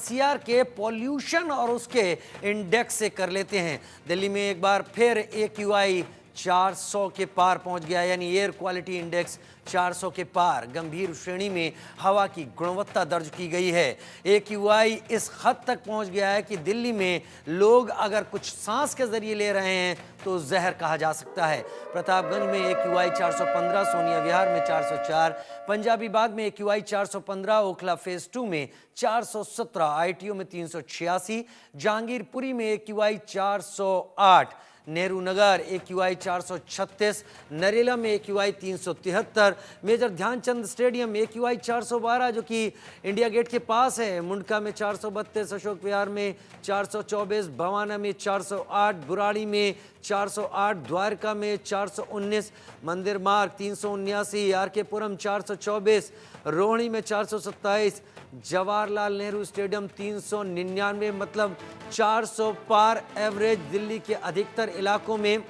NCR के pollution और उसके इंडेक्स से कर लेते हैं। दिल्ली में एक बार फिर एक्यूआई 400 के पार पहुंच गया, यानी एयर क्वालिटी इंडेक्स 400 के पार। गंभीर श्रेणी में हवा की गुणवत्ता दर्ज की गई है। एक्यूआई इस हद तक पहुंच गया है कि दिल्ली में लोग अगर कुछ सांस के जरिए ले रहे हैं तो जहर कहा जा सकता है। प्रतापगंज में एक्यूआई 415, सोनिया विहार में 404, पंजाबी बाग में एक्यूआई 415, ओखला फेज 2 में 417, आईटीओ में 386, जहांगीरपुरी में एक्यूआई 408, नेहरू नगर एक्यूआई 436, नरेला में AQI 373, major Dhyanchand stadium AQI 412 जो कि इंडिया गेट के पास है, मुंडका में 432, अशोक विहार में 424, भवाना में 408, बुराड़ी में 408, द्वारका में 419, मंदिर मार्ग 379, आरके पुरम 424, रोहिणी में 427, जवाहरलाल नेहरू स्टेडियम 399, मतलब 400 पार एवरेज। दिल्ली के अधिकतर इलाकों में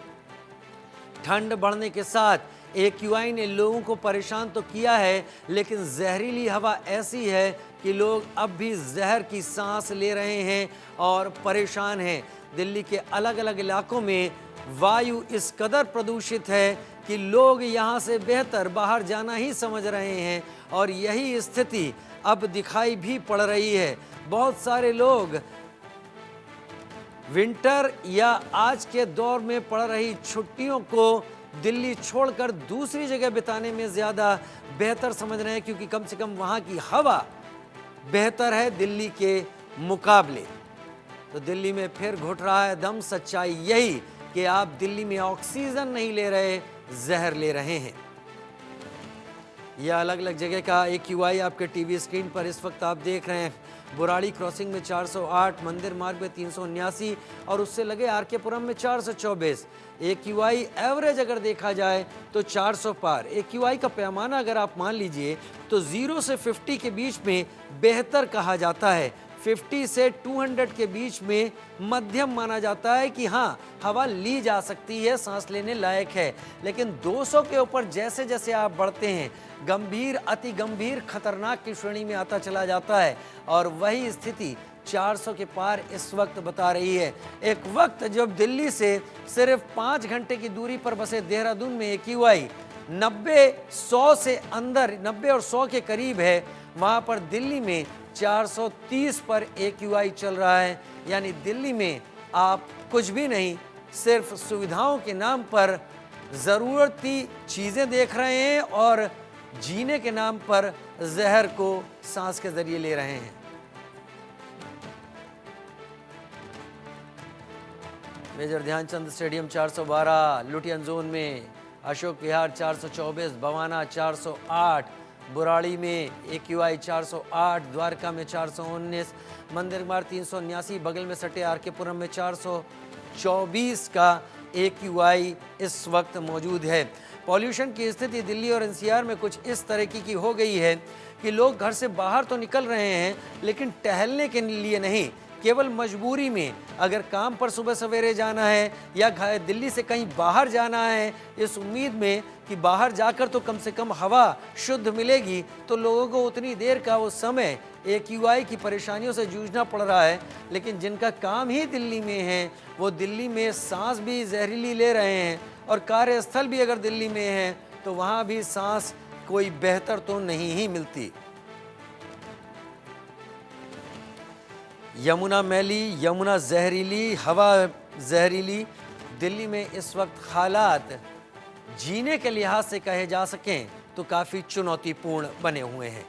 ठंड बढ़ने के साथ एक्यूआई ने लोगों को परेशान तो किया है, लेकिन जहरीली हवा ऐसी है कि लोग अब भी जहर की सांस ले रहे हैं और परेशान हैं। दिल्ली के अलग अलग इलाकों में वायु इस कदर प्रदूषित है कि लोग यहाँ से बेहतर बाहर जाना ही समझ रहे हैं, और यही स्थिति अब दिखाई भी पड़ रही है। बहुत सारे लोग विंटर या आज के दौर में पड़ रही छुट्टियों को दिल्ली छोड़कर दूसरी जगह बिताने में ज़्यादा बेहतर समझ रहे हैं, क्योंकि कम से कम वहाँ की हवा बेहतर है दिल्ली के मुकाबले। तो दिल्ली में फिर घुट रहा है दम। सच्चाई यही कि आप दिल्ली में ऑक्सीजन नहीं ले रहे, जहर ले रहे हैं। यह अलग अलग जगह का एक्यूआई आपके टीवी स्क्रीन पर इस वक्त आप देख रहे हैं। बुराड़ी क्रॉसिंग में 408, मंदिर मार्ग में 379 और उससे लगे आरके पुरम में 424। एक्यूआई एवरेज अगर देखा जाए तो 400 पार। एक्यूआई का पैमाना अगर आप मान लीजिए तो 0 से 50 के बीच में बेहतर कहा जाता है, 50 से 200 के बीच में मध्यम माना जाता है कि हाँ हवा ली जा सकती है, सांस लेने लायक है। लेकिन 200 के ऊपर जैसे जैसे आप बढ़ते हैं गंभीर, अति गंभीर, खतरनाक की श्रेणी में आता चला जाता है, और वही स्थिति 400 के पार इस वक्त बता रही है। एक वक्त जब दिल्ली से सिर्फ 5 घंटे की दूरी पर बसे देहरादून में एक्यूआई 90-100 से अंदर, 90 और 100 के करीब है, वहाँ पर दिल्ली में 430 पर एक्यूआई चल रहा है। यानी दिल्ली में आप कुछ भी नहीं, सिर्फ सुविधाओं के नाम पर ज़रूरती चीज़ें देख रहे हैं और जीने के नाम पर जहर को सांस के जरिए ले रहे हैं। Major Dhyanchand stadium 412, Lutyens zone में अशोक विहार 424, भवाना 408, बुराड़ी में एक्यूआई 408, द्वारका में 419, मंदिर मार्ग 379, बगल में सटे आरके पुरम में 424 का एक्यूआई इस वक्त मौजूद है। पॉल्यूशन की स्थिति दिल्ली और एनसीआर में कुछ इस तरीके की हो गई है कि लोग घर से बाहर तो निकल रहे हैं, लेकिन टहलने के लिए नहीं, केवल मजबूरी में। अगर काम पर सुबह सवेरे जाना है या दिल्ली से कहीं बाहर जाना है इस उम्मीद में कि बाहर जाकर तो कम से कम हवा शुद्ध मिलेगी, तो लोगों को उतनी देर का वो समय एक्यूआई की परेशानियों से जूझना पड़ रहा है। लेकिन जिनका काम ही दिल्ली में है वो दिल्ली में सांस भी जहरीली ले रहे हैं, और कार्यस्थल भी अगर दिल्ली में है तो वहाँ भी सांस कोई बेहतर तो नहीं ही मिलती। यमुना मैली, यमुना जहरीली, हवा जहरीली। दिल्ली में इस वक्त हालात जीने के लिहाज से कहे जा सकें तो काफ़ी चुनौतीपूर्ण बने हुए हैं।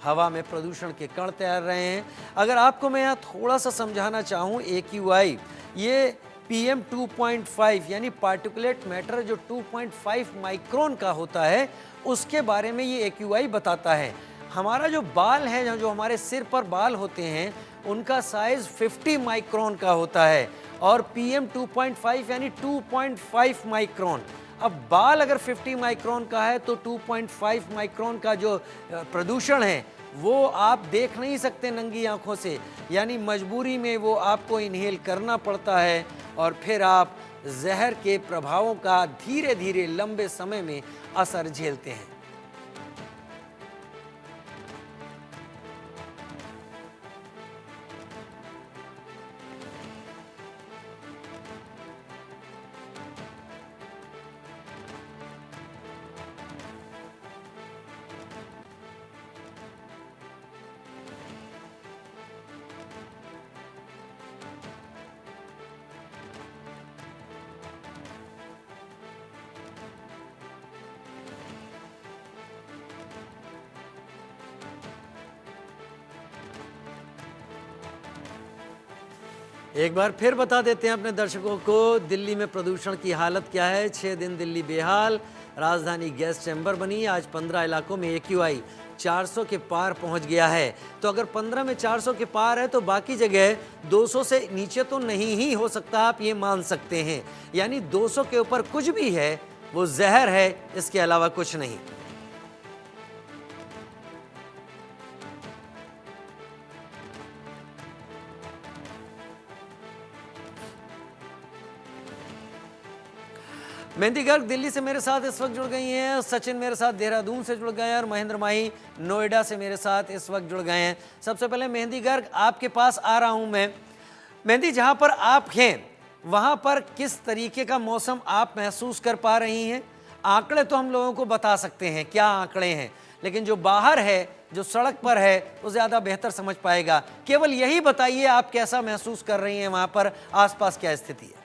हवा में प्रदूषण के कण तैर रहे हैं। अगर आपको मैं यहाँ थोड़ा सा समझाना चाहूँ, एक्यूआई ये PM 2.5 यानी पार्टिकुलेट मैटर जो 2.5 माइक्रोन का होता है, उसके बारे में ये एक्यूआई बताता है। हमारा जो बाल है, जो हमारे सिर पर बाल होते हैं, उनका साइज 50 माइक्रोन का होता है, और PM 2.5 यानी 2.5 माइक्रोन। अब बाल अगर 50 माइक्रोन का है तो 2.5 माइक्रोन का जो प्रदूषण है वो आप देख नहीं सकते नंगी आंखों से, यानी मजबूरी में वो आपको इनहेल करना पड़ता है, और फिर आप जहर के प्रभावों का धीरे धीरे लंबे समय में असर झेलते हैं। एक बार फिर बता देते हैं अपने दर्शकों को दिल्ली में प्रदूषण की हालत क्या है। 6 दिन दिल्ली बेहाल, राजधानी गैस चैम्बर बनी। आज 15 इलाकों में AQI 400 के पार पहुंच गया है। तो अगर 15 में 400 के पार है तो बाकी जगह 200 से नीचे तो नहीं ही हो सकता, आप ये मान सकते हैं। यानी 200 के ऊपर कुछ भी है वो जहर है, इसके अलावा कुछ नहीं। मेहंदी गर्ग दिल्ली से मेरे साथ इस वक्त जुड़ गई हैं, सचिन मेरे साथ देहरादून से जुड़ गए हैं और महेंद्र माही नोएडा से मेरे साथ इस वक्त जुड़ गए हैं। सबसे पहले मेहंदी गर्ग आपके पास आ रहा हूं मैं। मेहंदी, जहां पर आप हैं वहां पर किस तरीके का मौसम आप महसूस कर पा रही हैं? आंकड़े तो हम लोगों को बता सकते हैं क्या आंकड़े हैं, लेकिन जो बाहर है, जो सड़क पर है, वो ज़्यादा बेहतर समझ पाएगा। केवल यही बताइए आप कैसा महसूस कर रही हैं, वहां पर आसपास क्या स्थिति है?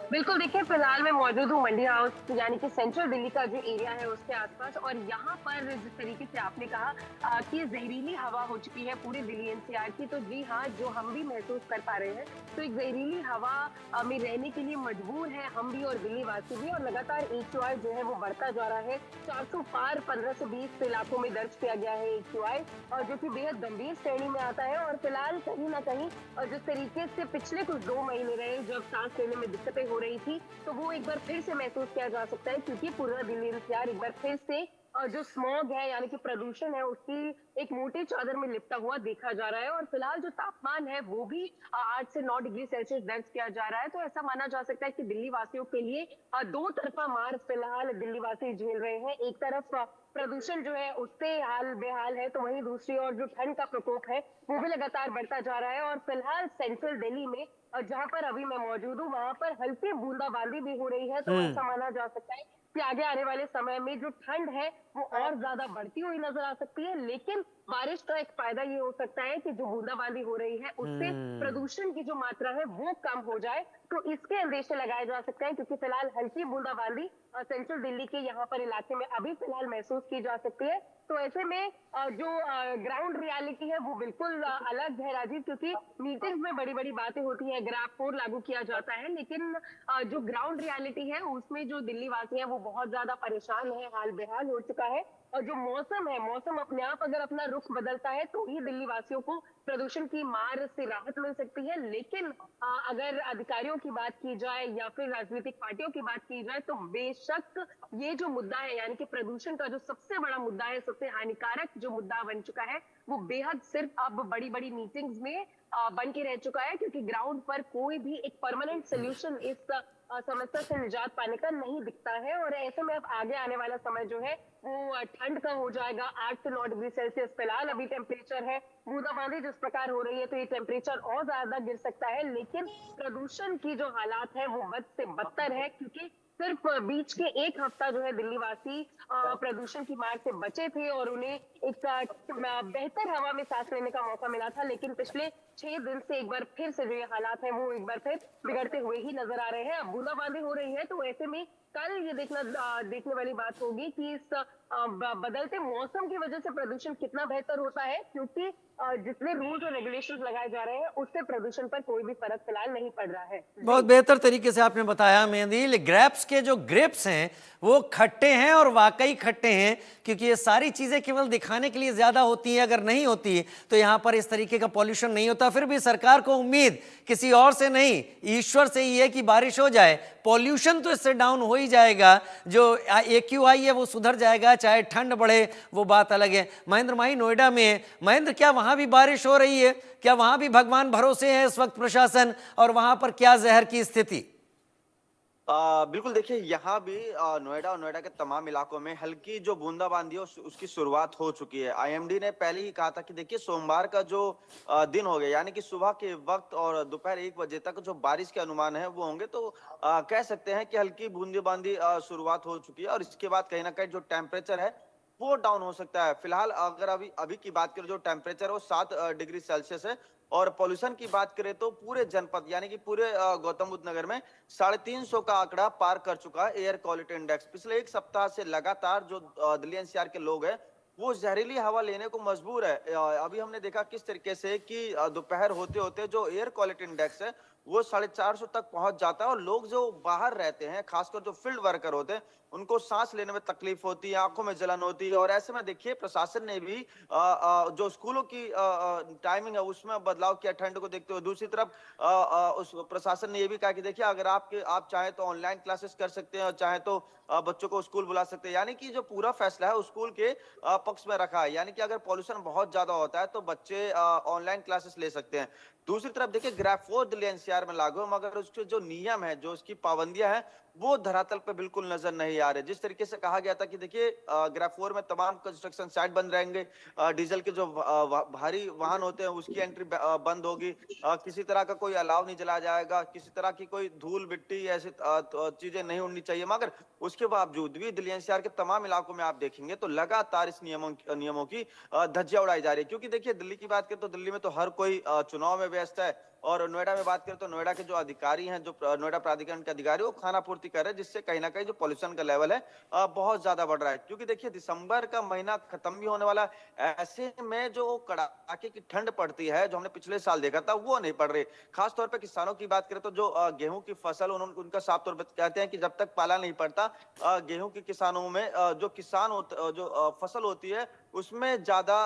बिल्कुल, देखिए फिलहाल मैं मौजूद हूँ मंडी हाउस यानी कि सेंट्रल दिल्ली का जो एरिया है उसके आसपास। और यहाँ पर जिस तरीके से आपने कहा कि जहरीली हवा हो चुकी है पूरे दिल्ली एनसीआर की, तो जी हाँ, जो हम भी महसूस कर पा रहे हैं, तो एक जहरीली हवा में रहने के लिए मजबूर है हम भी और दिल्ली वासी भी। और लगातार AQI जो है वो बढ़ता जा रहा है। 400 पार 15 से 20 इलाकों में दर्ज किया गया है AQI, और जो कि बेहद गंभीर श्रेणी में आता है। और फिलहाल कहीं ना कहीं और जिस तरीके से पिछले कुछ 2 महीने रहे जब सांस लेने में दिक्कतें हो रही थी, तो वो एक बार फिर से महसूस किया जा सकता है, क्योंकि पूरा दिल्ली एनसीआर एक बार फिर से जो स्मॉग है यानी कि प्रदूषण है उसकी एक मोटी चादर में लिपटा हुआ देखा जा रहा है। और फिलहाल जो तापमान है वो भी 8 से 9 डिग्री सेल्सियस दर्ज किया जा रहा है। तो ऐसा माना जा सकता है कि दिल्ली वासियों के लिए दो तरफा मार फिलहाल दिल्ली वासी झेल रहे हैं। एक तरफ प्रदूषण जो है उससे हाल बेहाल है, तो वहीं दूसरी ओर जो ठंड का प्रकोप है वो भी लगातार बढ़ता जा रहा है। और फिलहाल सेंट्रल दिल्ली में जहां पर अभी मैं मौजूद हूँ वहां पर हल्की बूंदाबांदी भी हो रही है। तो ऐसा माना जा सकता है कि आगे आने वाले समय में जो ठंड है वो और ज्यादा बढ़ती हुई नजर आ सकती है। लेकिन बारिश का एक फायदा ये हो सकता है कि जो बूंदाबांदी हो रही है उससे प्रदूषण की जो मात्रा है वो कम हो जाए, तो इसके अंदेशे लगाए जा सकते हैं। क्योंकि फिलहाल हल्की बूंदाबांदी सेंट्रल दिल्ली के यहाँ पर इलाके में अभी फिलहाल महसूस की जा सकती है। तो ऐसे में जो ग्राउंड रियलिटी है वो बिल्कुल अलग है राजीव, क्योंकि मीटिंग्स में बड़ी बड़ी बातें होती है, ग्राफ 4 लागू किया जाता है, लेकिन जो ग्राउंड रियलिटी है उसमें जो दिल्ली वासी है वो बहुत ज्यादा परेशान है, हाल बेहाल हो चुका है। और जो मौसम है, मौसम अपने आप अगर अपना रुख बदलता है तो ही दिल्ली वासियों को प्रदूषण की मार से राहत मिल सकती है। लेकिन अगर अधिकारियों की बात की जाए या फिर राजनीतिक पार्टियों की बात की जाए, तो बेशक ये जो मुद्दा है यानी कि प्रदूषण का जो सबसे बड़ा मुद्दा है, सबसे हानिकारक जो मुद्दा बन चुका है, वो बेहद सिर्फ अब बड़ी बड़ी मीटिंग्स में बन के रह चुका है। क्योंकि ग्राउंड पर कोई भी एक परमानेंट सोल्यूशन इस समस्या से निजात पाने का नहीं दिखता है। और ऐसे में अब आगे आने वाला समय जो है वो ठंड का हो जाएगा। 8 से 9 डिग्री सेल्सियस फिलहाल अभी टेम्परेचर है। बूंदाबांदी जिस प्रकार हो रही है तो ये टेम्परेचर और ज्यादा गिर सकता है। लेकिन प्रदूषण की जो हालात है वो बद से बदतर है, क्योंकि सिर्फ बीच के एक हफ्ता जो है दिल्ली वासी प्रदूषण की मार से बचे थे और उन्हें एक बेहतर हवा में सांस लेने का मौका मिला था। लेकिन पिछले 6 दिन से एक बार फिर से जो ये हालात है वो एक बार फिर बिगड़ते हुए ही नजर आ रहे हैं। अब बूंदाबांदी हो रही है, तो ऐसे में कल ये देखने वाली बात होगी कि इस बदलते मौसम की वजह से प्रदूषण कितना बेहतर होता है। क्योंकि जितने रूल्स और रेगुलेशंस लगाए जा रहे हैं उससे प्रदूषण पर कोई भी फर्क फिलहाल नहीं पड़ रहा है। बहुत बेहतर तरीके से आपने बताया मेहंदी। ग्रेप्स के जो ग्रेप्स हैं वो खट्टे हैं और वाकई खट्टे हैं, क्योंकि ये सारी चीजें केवल दिखाने के लिए ज्यादा होती हैं। अगर नहीं होती तो यहाँ पर इस तरीके का पॉल्यूशन नहीं होता। फिर भी सरकार को उम्मीद किसी और से नहीं, ईश्वर से ही है कि बारिश हो जाए। पॉल्यूशन तो इससे डाउन हो ही जाएगा, जो AQI है वो सुधर जाएगा, चाहे ठंड बढ़े वो बात अलग है। महेंद्र माही नोएडा में है। महेंद्र, क्या वहां भी बारिश हो रही है? क्या वहां भी भगवान भरोसे है इस वक्त प्रशासन, और वहां पर क्या जहर की स्थिति? बिल्कुल, देखिए यहाँ भी नोएडा और नोएडा के तमाम इलाकों में हल्की जो बूंदाबांदी है उसकी शुरुआत हो चुकी है। IMD ने पहले ही कहा था कि देखिए सोमवार का जो दिन हो गया, यानी कि सुबह के वक्त और दोपहर 1 बजे तक जो बारिश के अनुमान है वो होंगे, तो कह सकते हैं कि हल्की बूंदाबांदी शुरुआत हो चुकी है। और इसके बाद कहीं ना कहीं जो टेम्परेचर है वो डाउन हो सकता है। फिलहाल अगर अभी अभी की बात करें, जो टेम्परेचर है वो 7 डिग्री सेल्सियस है। और पॉल्यूशन की बात करें तो पूरे जनपद यानी कि पूरे गौतम बुद्ध नगर में 350 का आंकड़ा पार कर चुका है एयर क्वालिटी इंडेक्स। पिछले एक सप्ताह से लगातार जो दिल्ली NCR के लोग हैं वो जहरीली हवा लेने को मजबूर है। अभी हमने देखा किस तरीके से कि दोपहर होते होते जो एयर क्वालिटी इंडेक्स है वो 450 तक पहुंच जाता है, और लोग जो बाहर रहते हैं, खासकर जो फील्ड वर्कर होते हैं, उनको सांस लेने में तकलीफ होती है, आंखों में जलन होती है। और ऐसे में देखिए प्रशासन ने भी जो स्कूलों की टाइमिंग है उसमें बदलाव किया ठंड को देखते हुए। दूसरी तरफ उस प्रशासन ने ये भी कहा कि देखिए अगर आप चाहे तो ऑनलाइन क्लासेस कर सकते हैं, और चाहे तो बच्चों को स्कूल बुला सकते हैं। यानी कि जो पूरा फैसला है स्कूल के पक्ष में रखा है। यानी कि अगर पॉल्यूशन बहुत ज्यादा होता है तो बच्चे ऑनलाइन क्लासेस ले सकते हैं। दूसरी तरफ देखिए ग्राफ 4 दिल्ली एनसीआर में लागू है, मगर उसके जो नियम है, जो उसकी पाबंदियां हैं, वो धरातल पे बिल्कुल नजर नहीं आ रहे। जिस तरीके से कहा गया था कि देखिए ग्राफ 4 में तमाम कंस्ट्रक्शन साइट बंद रहेंगे, डीजल के जो भारी वाहन होते हैं उसकी एंट्री बंद होगी, किसी तरह का कोई अलाव नहीं जलाया जाएगा, किसी तरह की कोई धूल मिट्टी ऐसी चीजें नहीं उड़नी चाहिए। मगर उसके बावजूद भी दिल्ली एनसीआर के तमाम इलाकों में आप देखेंगे तो लगातार इस नियमों की धज्जियां उड़ाई जा रही है। क्योंकि देखिए दिल्ली की बात करें तो दिल्ली में तो हर कोई चुनाव में व्यस्त है, और नोएडा में बात करें तो नोएडा के जो अधिकारी हैं, जो नोएडा प्राधिकरण के अधिकारी, वो खाना पूर्ति कर रहे हैं, जिससे कहीं ना कहीं जो पॉल्यूशन का लेवल है बहुत ज्यादा बढ़ रहा है। क्योंकि देखिए दिसंबर का महीना खत्म भी होने वाला है, ऐसे में जो कड़ाके की ठंड पड़ती है जो हमने पिछले साल देखा था वो नहीं पड़ रही। खास तौर पर किसानों की बात करें तो जो गेहूं की फसल, उन्होंने उनका साफ तौर पर कहते हैं कि जब तक पाला नहीं पड़ता गेहूं के किसानों में जो जो फसल होती है उसमें ज्यादा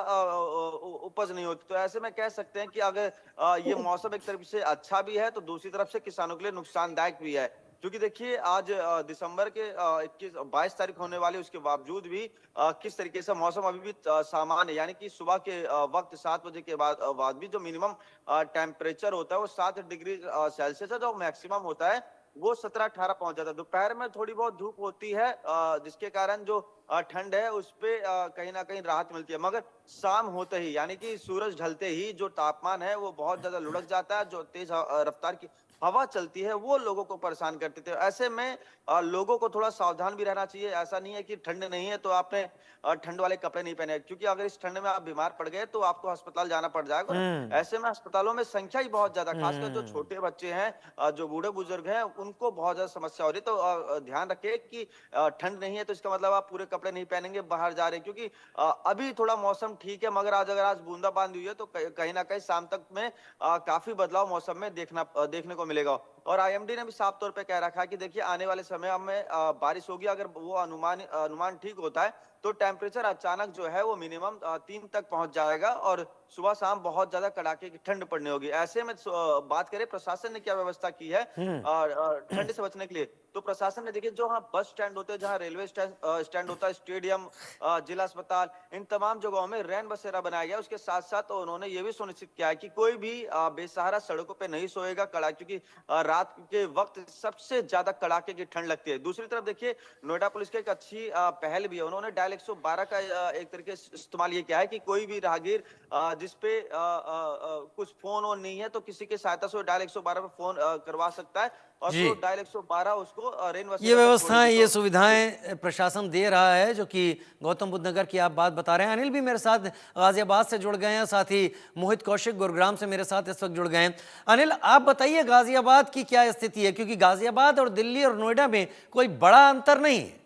उपज नहीं होती। तो ऐसे में कह सकते हैं कि अगर ये मौसम एक तरफ से अच्छा भी है तो दूसरी तरफ से किसानों के लिए नुकसानदायक भी है। क्योंकि देखिए आज दिसंबर के 22 तारीख होने वाली, उसके बावजूद भी किस तरीके से मौसम अभी भी सामान्य है। यानी कि सुबह के वक्त 7 बजे के बाद भी जो मिनिमम टेम्परेचर होता है वो 7 डिग्री सेल्सियस है, जो मैक्सिमम होता है वो 17-18 पहुंच जाता है। दोपहर में थोड़ी बहुत धूप होती है जिसके कारण जो ठंड है उस पे कहीं ना कहीं राहत मिलती है। मगर शाम होते ही, यानी कि सूरज ढलते ही जो तापमान है वो बहुत ज्यादा लुढ़क जाता है। जो तेज रफ्तार की हवा चलती है वो लोगों को परेशान करती थी। ऐसे में लोगों को थोड़ा सावधान भी रहना चाहिए। ऐसा नहीं है कि ठंड नहीं है तो आपने ठंड वाले कपड़े नहीं पहने, क्योंकि अगर इस ठंड में आप बीमार पड़ गए तो आपको अस्पताल जाना पड़ जाएगा। और हम्म। ऐसे में अस्पतालों में संख्या ही बहुत ज्यादा, खासकर जो हम्म। छोटे बच्चे हैं, जो बूढ़े बुजुर्ग हैं, उनको बहुत ज्यादा समस्या हो रही है। तो ध्यान रखिए कि ठंड नहीं है तो इसका मतलब आप पूरे कपड़े नहीं पहनेंगे बाहर जा रहे हैं। क्योंकि अभी थोड़ा मौसम ठीक है, मगर आज अगर आज बूंदाबांदी हुई है तो कहीं ना कहीं शाम तक में काफी बदलाव मौसम में देखने को मिलेगा। और आईएमडी ने भी साफ तौर पे कह रखा है कि देखिए आने वाले समय में बारिश होगी। अगर वो अनुमान ठीक होता है तो टेम्परेचर अचानक जो है वो मिनिमम 3 तक पहुंच जाएगा, और सुबह शाम बहुत ज्यादा कड़ाके की ठंड पड़ने होगी। ऐसे में बात करें प्रशासन ने क्या व्यवस्था की है हम्म। ठंड से बचने के लिए, तो प्रशासन ने देखिए जो हाँ बस स्टैंड होते हैं, जहाँ रेलवे स्टैंड होता है, स्टेडियम, जिला अस्पताल, इन तमाम जगहों में रैन बसेरा बनाया गया। उसके साथ साथ उन्होंने ये भी सुनिश्चित किया है कि कोई भी बेसहारा सड़कों पे नहीं सोएगा क्योंकि रात के वक्त सबसे ज्यादा कड़ाके की ठंड लगती है। दूसरी तरफ देखिए नोएडा पुलिस की एक अच्छी पहल भी है। उन्होंने डायल 112 का एक तरीके से इस्तेमाल ये किया है कि कोई भी राहगीर जिसपे कुछ फोन ऑन नहीं है तो किसी की सहायता से डायल 112 पे फोन करवा सकता है, और जी, तो डायल 112 उसको रेन ये बसेरा तक व्यवस्थाएं, छोड़ेगी। ये तो सुविधाएं प्रशासन दे रहा है, जो कि गौतम बुद्ध नगर की आप बात बता रहे हैं। अनिल भी मेरे साथ गाजियाबाद से जुड़ गए हैं, साथ ही मोहित कौशिक गुरुग्राम से मेरे साथ इस वक्त जुड़ गए हैं। अनिल, आप बताइए गाजियाबाद की क्या स्थिति है, क्योंकि गाजियाबाद और दिल्ली और नोएडा में कोई बड़ा अंतर नहीं है।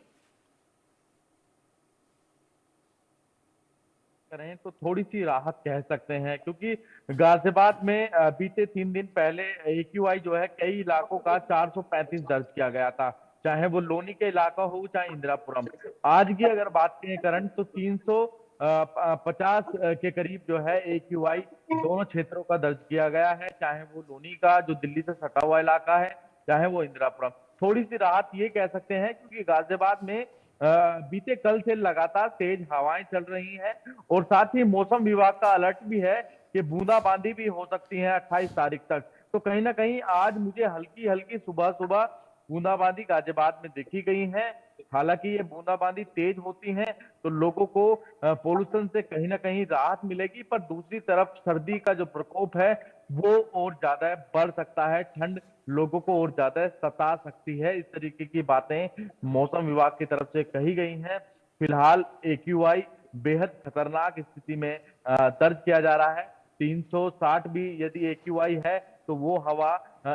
करें तो थोड़ी सी राहत कह सकते हैं, क्योंकि गाजियाबाद में बीते 3 दिन पहले AQI जो है कई इलाकों का 435 दर्ज किया गया था, चाहे वो लोनी के इलाका हो चाहे इंदिरापुरम। आज की अगर बात करें करंट तो 350 के करीब जो है AQI दोनों क्षेत्रों का दर्ज किया गया है, चाहे वो लोनी का जो दिल्ली से सटा हुआ इलाका है, चाहे वो इंदिरापुरम। थोड़ी सी राहत ये कह सकते हैं क्योंकि गाजियाबाद में बीते कल से लगातार तेज हवाएं चल रही हैं, और साथ ही मौसम विभाग का अलर्ट भी है कि बूंदाबांदी भी हो सकती है 28 तारीख तक। तो कहीं ना कहीं आज मुझे हल्की हल्की सुबह सुबह बूंदाबांदी गाजियाबाद में देखी गई है। हालांकि ये बूंदाबांदी तेज होती है तो लोगों को पोल्यूशन से कहीं ना कहीं राहत मिलेगी, पर दूसरी तरफ सर्दी का जो प्रकोप है वो और ज्यादा बढ़ सकता है, ठंड लोगों को और ज्यादा सता सकती है। इस तरीके की बातें मौसम विभाग की तरफ से कही गई हैं। फिलहाल AQI बेहद खतरनाक स्थिति में दर्ज किया जा रहा है। 360 भी यदि AQI है तो वो हवा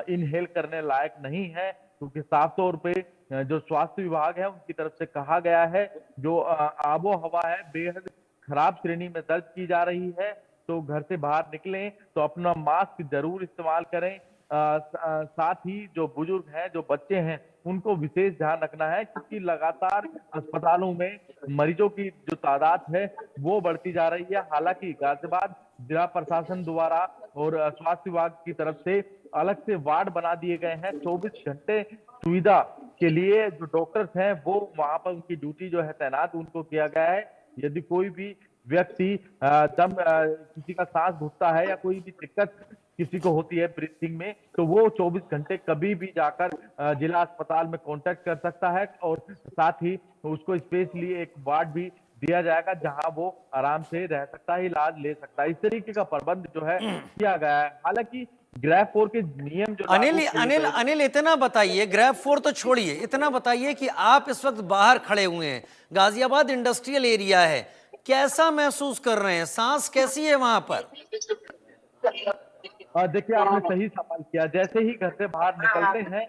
इनहेल करने लायक नहीं है, क्योंकि साफ तौर पे जो स्वास्थ्य विभाग है उनकी तरफ से कहा गया है जो आबो हवा है बेहद खराब श्रेणी में दर्ज की जा रही है। तो घर से बाहर निकलें तो अपना मास्क जरूर इस्तेमाल करें। साथ ही जो बुजुर्ग हैं, जो बच्चे हैं, उनको विशेष ध्यान रखना है, क्योंकि लगातार अस्पतालों में मरीजों की जो तादाद है वो बढ़ती जा रही है। हालांकि गाजियाबाद जिला प्रशासन द्वारा और स्वास्थ्य विभाग की तरफ से अलग से वार्ड बना दिए गए हैं। 24 घंटे सुविधा के लिए जो डॉक्टर्स हैं वो वहां पर उनकी ड्यूटी जो है तैनात उनको किया गया है। यदि कोई भी व्यक्ति किसी का सांस घुटता है या कोई भी दिक्कत किसी को होती है ब्रीथिंग में, तो वो 24 घंटे कभी भी जाकर जिला अस्पताल में कांटेक्ट कर सकता है। और साथ ही उसको स्पेशली एक वार्ड भी दिया जाएगा जहां वो आराम से रह सकता है, इलाज ले सकता है। इस तरीके का प्रबंध जो है किया गया है। हालांकि ग्रैब 4 के नियम जो अनिल अनिल अनिल इतना बताइए, ग्रैब 4 तो छोड़िए, इतना बताइए कि आप इस वक्त बाहर खड़े हुए हैं, गाजियाबाद इंडस्ट्रियल एरिया है, कैसा महसूस कर रहे हैं? सांस कैसी है वहां पर? देखिए, आपने सही सवाल किया। जैसे ही घर से बाहर निकलते हैं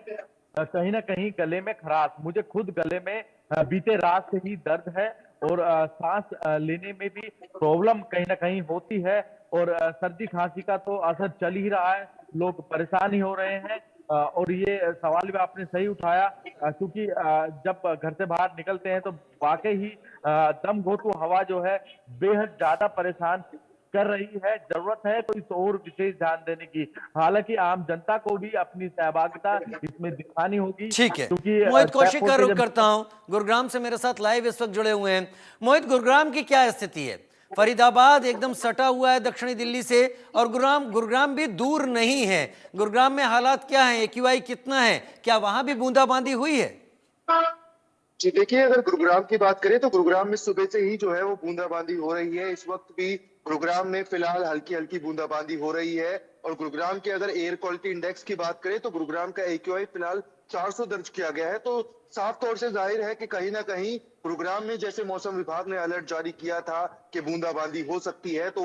कहीं ना कहीं गले में खराश, मुझे खुद गले में बीते रात से ही दर्द है और सांस लेने में भी प्रॉब्लम कहीं ना कहीं होती है। और सर्दी खांसी का तो असर चल ही रहा है, लोग परेशान ही हो रहे हैं। और ये सवाल भी आपने सही उठाया, क्योंकि जब घर से बाहर निकलते हैं तो वाकई ही दम घोटू हवा जो है बेहद ज्यादा परेशान कर रही है। जरूरत है तो इस और विशेष ध्यान देने की। हालांकि आम जनता को भी अपनी सहभागिता इसमें दिखानी होगी, ठीक है, क्योंकि मोहित कौशिक का रुख करता हूं। गुरुग्राम से मेरे साथ लाइव इस वक्त जुड़े हुए हैं। मोहित, गुरुग्राम की क्या स्थिति है? फरीदाबाद एकदम सटा हुआ है दक्षिणी दिल्ली से, और गुरुग्राम भी दूर नहीं है। गुरुग्राम में हालात क्या है? एक्यूआई कितना है? क्या वहां भी बूंदाबांदी हुई है? जी देखिए, अगर गुरुग्राम की बात करें तो गुरुग्राम में सुबह से ही जो है वो बूंदाबांदी हो रही है। इस वक्त भी गुरुग्राम में फिलहाल हल्की हल्की बूंदाबांदी हो रही है। और गुरुग्राम के अगर एयर क्वालिटी इंडेक्स की बात करें तो गुरुग्राम का एक्यूआई फिलहाल 400 दर्ज किया गया है। तो साफ तौर से जाहिर है कि कहीं ना कहीं गुरुग्राम में, जैसे मौसम विभाग ने अलर्ट जारी किया था कि बूंदाबांदी हो सकती है, तो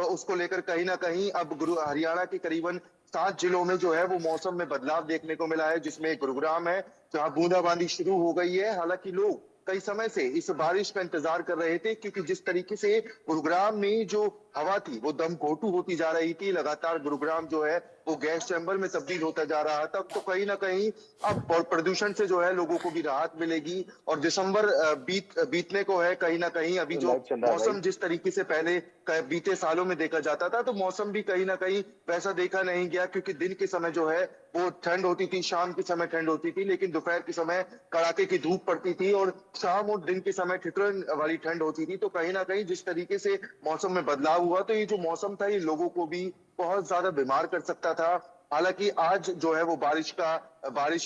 उसको लेकर कहीं ना कहीं अब हरियाणा के करीबन 7 जिलों में जो है वो मौसम में बदलाव देखने को मिला है, जिसमें गुरुग्राम है जहां बूंदाबांदी शुरू हो गई है। हालांकि लोग कई समय से इस बारिश का इंतजार कर रहे थे, क्योंकि जिस तरीके से गुरुग्राम में जो हवा थी वो दम घोटू होती जा रही थी, लगातार गुरुग्राम जो है वो गैस चैम्बर में तब्दील होता जा रहा था। तो कहीं ना कहीं अब प्रदूषण से जो है लोगों को भी राहत मिलेगी। और दिसंबर बीतने को है, कहीं ना कहीं अभी जो मौसम जिस तरीके से पहले बीते सालों में देखा जाता था, तो मौसम भी कहीं ना कहीं वैसा देखा नहीं गया, क्योंकि दिन के समय जो है वो ठंड होती थी, शाम के समय ठंड होती थी, लेकिन दोपहर के समय कड़ाके की धूप पड़ती थी और शाम और दिन के समय ठिठुरन वाली ठंड होती थी। तो कहीं ना कहीं जिस तरीके से मौसम में बदलाव हुआ, तो ये जो मौसम था ये लोगों को भी बहुत ज्यादा बीमार कर सकता था। हालांकि आज जो है वो बारिश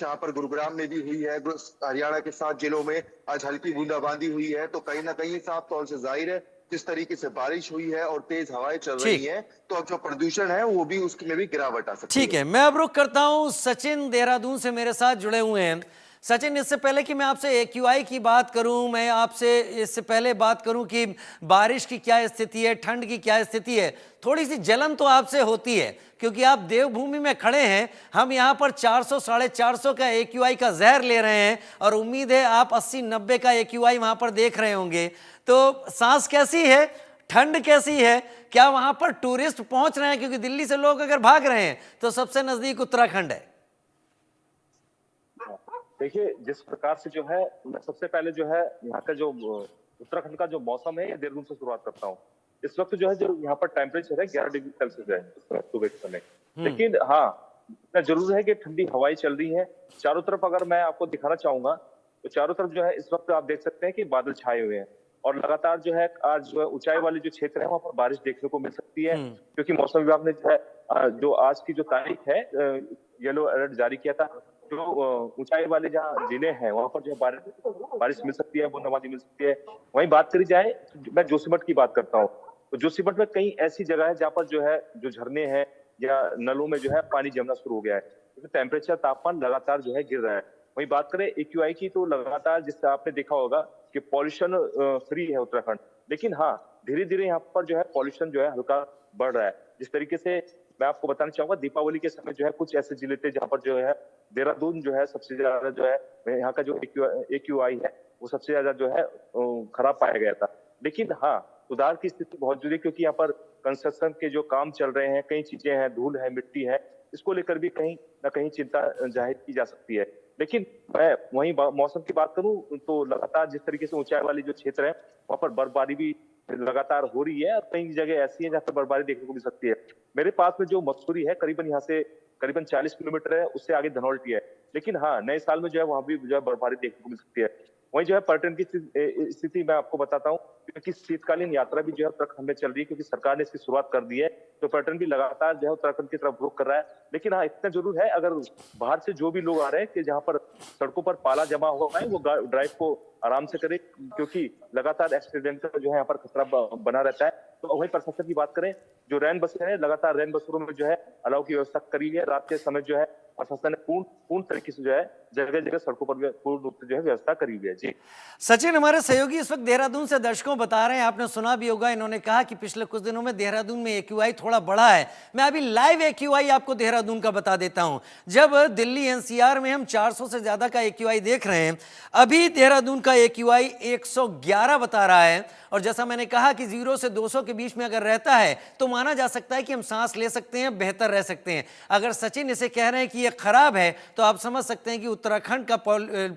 यहाँ पर गुरुग्राम में भी हुई है। हरियाणा के 7 जिलों में आज हल्की बूंदाबांदी हुई है। तो कहीं ना कहीं साफ तौर से जाहिर है, जिस तरीके से बारिश हुई है और तेज हवाएं चल रही हैं, तो अब जो प्रदूषण है वो भी उसमें भी गिरावट आ सकती है। ठीक है, मैं अब रुख करता हूं। सचिन देहरादून से मेरे साथ जुड़े हुए हैं। सचिन, इससे पहले कि मैं आपसे एक्यूआई की बात करूं, मैं आपसे इससे पहले बात करूं कि बारिश की क्या स्थिति है, ठंड की क्या स्थिति है, थोड़ी सी जलन तो आपसे होती है, क्योंकि आप देवभूमि में खड़े हैं। हम यहाँ पर 400 साढ़े 400 का एक्यूआई का जहर ले रहे हैं और उम्मीद है आप 80-90 का एक्यूआई वहाँ पर देख रहे होंगे। तो सांस कैसी है, ठंड कैसी है, क्या वहाँ पर टूरिस्ट पहुँच रहे हैं? क्योंकि दिल्ली से लोग अगर भाग रहे हैं तो सबसे नज़दीक उत्तराखंड है। देखिए, जिस प्रकार से जो है, मैं सबसे पहले जो है यहाँ का जो उत्तराखंड का जो मौसम है, देहरादून से शुरुआत करता हूँ। इस वक्त जो है जो यहाँ पर टेम्परेचर है 11 डिग्री सेल्सियस है सुबह के समय। लेकिन हाँ, इतना जरूर है कि ठंडी हवाएं चल रही है चारों तरफ। अगर मैं आपको दिखाना चाहूंगा तो चारों तरफ जो है इस वक्त आप देख सकते हैं कि बादल छाए हुए हैं और लगातार जो है आज जो है ऊंचाई वाले जो क्षेत्र है वहां पर बारिश देखने को मिल सकती है, क्योंकि मौसम विभाग ने जो है जो आज की जो तारीख है येलो अलर्ट जारी किया था। जो ऊंचाई वाले जहाँ जिले हैं वहां पर जो है बारिश मिल सकती है, बूंदाबांदी मिल सकती है। वहीं बात करी जाए, मैं जोशीमठ की बात करता हूँ, तो जोशीमठ में कई ऐसी जगह है जहाँ पर जो है जो झरने हैं या नलों में जो है पानी जमना शुरू हो गया है, क्योंकि टेम्परेचर तापमान लगातार जो है गिर रहा है। वहीं बात करें एक्यूआई की, तो लगातार जिससे आपने देखा होगा कि पॉल्यूशन फ्री है उत्तराखंड, लेकिन हाँ धीरे धीरे यहाँ पर जो है पॉल्यूशन जो है हल्का बढ़ रहा है। जिस तरीके से मैं आपको बताना चाहूंगा, दीपावली के समय जो है कुछ ऐसे जिले थे जहाँ पर जो है देहरादून जो है सबसे ज्यादा जो है यहाँ का जो एक्यूआई है वो सबसे ज्यादा जो है खराब पाया गया था। लेकिन हाँ, सुधार की स्थिति बहुत जरूरी है, क्योंकि यहाँ पर कंस्ट्रक्शन के जो काम चल रहे हैं, कई चीजें हैं, धूल है, मिट्टी है, इसको लेकर भी कहीं ना कहीं चिंता जाहिर की जा सकती है। लेकिन मैं वहीं मौसम की बात करूं तो लगातार जिस तरीके से ऊंचाई वाली जो क्षेत्र है वहां पर बर्फबारी भी लगातार हो रही है, और कई जगह ऐसी है जहाँ पर बर्फबारी देखने को मिल सकती है। मेरे पास में जो मसूरी है करीबन यहाँ से करीबन 40 किलोमीटर है, उससे आगे धनौल्टी है। लेकिन हाँ, नए साल में जो है वहां भी जो है बर्फबारी देखने को मिल सकती है। वहीं जो है पर्यटन की स्थिति मैं आपको बताता हूँ, क्योंकि शीतकालीन यात्रा भी जो है उत्तराखंड में चल रही है, क्योंकि सरकार ने इसकी शुरुआत कर दी है, तो पर्यटन भी लगातार जो है उत्तराखंड की तरफ रुख कर रहा है। लेकिन हाँ, इतना जरूर है, अगर बाहर से जो भी लोग आ रहे हैं कि जहाँ पर सड़कों पर पाला जमा हुआ है, वो ड्राइव को आराम से करे, क्योंकि लगातार एक्सीडेंट का जो है यहाँ पर खतरा बना रहता है। तो वहीं प्रशासन की बात करें, जो रैन बसें हैं, लगातार रैन बसों में जो है अलाव की व्यवस्था करी है। रात के समय जो है प्रशासन ने पूर्ण तरीके से जो है जगह जगह सड़कों पर पूर्ण रूप से जो है व्यवस्था करी हुई है। जी सचिन, हमारे सहयोगी इस वक्त देहरादून से दर्शकों बता रहे हैं, आपने सुना भी होगा, इन्होंने कहा कि पिछले कुछ दिनों में देहरादून में AQI थोड़ा बढ़ा है। मैं अभी लाइव AQI आपको देहरादून का बता देता हूं। जब दिल्ली NCR में हम 400 से ज्यादा का AQI देख रहे हैं, अभी देहरादून का AQI 111 बता रहा है। और जैसा मैंने कहा कि 0 से 200 के बीच में अगर रहता है तो माना जा सकता है कि हम सांस ले सकते हैं, बेहतर रह सकते हैं। अगर सचिन इसे कह रहे हैं कि ये खराब है, तो आप समझ सकते हैं कि उत्तराखंड का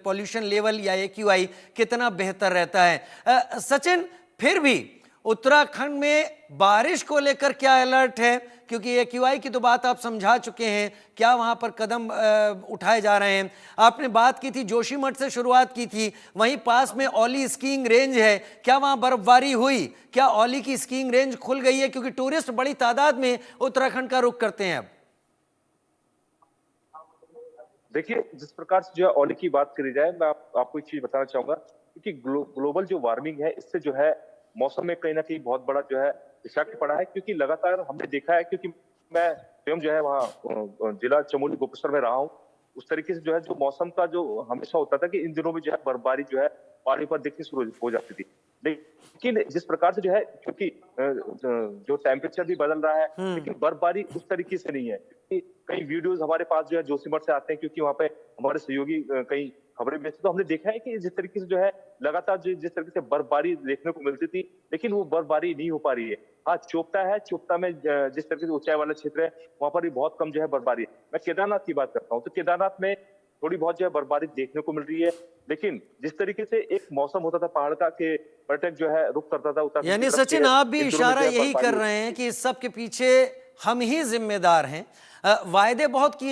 पॉल्यूशन लेवल या AQI कितना बेहतर रहता है। सचिन, फिर भी उत्तराखंड में बारिश को लेकर क्या अलर्ट है? क्योंकि AQI की तो बात आप समझा चुके हैं, क्या वहां पर कदम उठाए जा रहे हैं? आपने बात की थी, जोशीमठ से शुरुआत की थी, वहीं पास में औली स्कीइंग रेंज है, क्या वहां बर्फबारी हुई? क्या औली की स्कीइंग रेंज खुल गई है? क्योंकि टूरिस्ट बड़ी तादाद में उत्तराखंड का रुख करते हैं अब। देखिए, जिस प्रकार से जो है औली की बात करी जाए, मैं आपको एक चीज बताना चाहूंगा, क्योंकि ग्लोबल जो वार्मिंग है, इससे जो है मौसम में कहीं ना कहीं बहुत बड़ा जो है इफेक्ट पड़ा है। क्योंकि लगातार हमने देखा है, क्योंकि मैं स्वयं जो है वहाँ जिला चमोली गोपेश्वर में रहा हूँ, उस तरीके से जो है जो मौसम का जो हमेशा होता था कि इन दिनों में जो है बर्फबारी जो है पहाड़ी पर दिखनी शुरू हो जाती थी। लेकिन जिस प्रकार से जो है, क्योंकि जो टेम्परेचर भी बदल रहा है, लेकिन बर्फबारी उस तरीके से नहीं है। कई वीडियोस हमारे पास जो है जोशीमठ से आते हैं, क्योंकि वहाँ पे हमारे सहयोगी कई खबरें भेजते, तो हमने देखा है कि जिस तरीके से जो है लगातार जिस तरीके से बर्फबारी देखने को मिलती थी, लेकिन वो बर्फबारी नहीं हो पा रही है। हाँ, चोपता है, चोपता में जिस तरीके से ऊंचाई वाला क्षेत्र है, वहां पर भी बहुत कम जो है बर्फबारी है। मैं केदारनाथ की बात करता हूँ, तो केदारनाथ में थोड़ी बहुत जो है बर्फबारी देखने को मिल रही है। लेकिन जिस तरीके से एक मौसम होता था पहाड़ का, कि पर्यटक जो है रुख करता था उत्तराखंड, यानी सचिन, आप भी इशारा यही कर रहे हैं कि इस सब के पीछे हम ही जिम्मेदार हैं। वायदे बहुत किए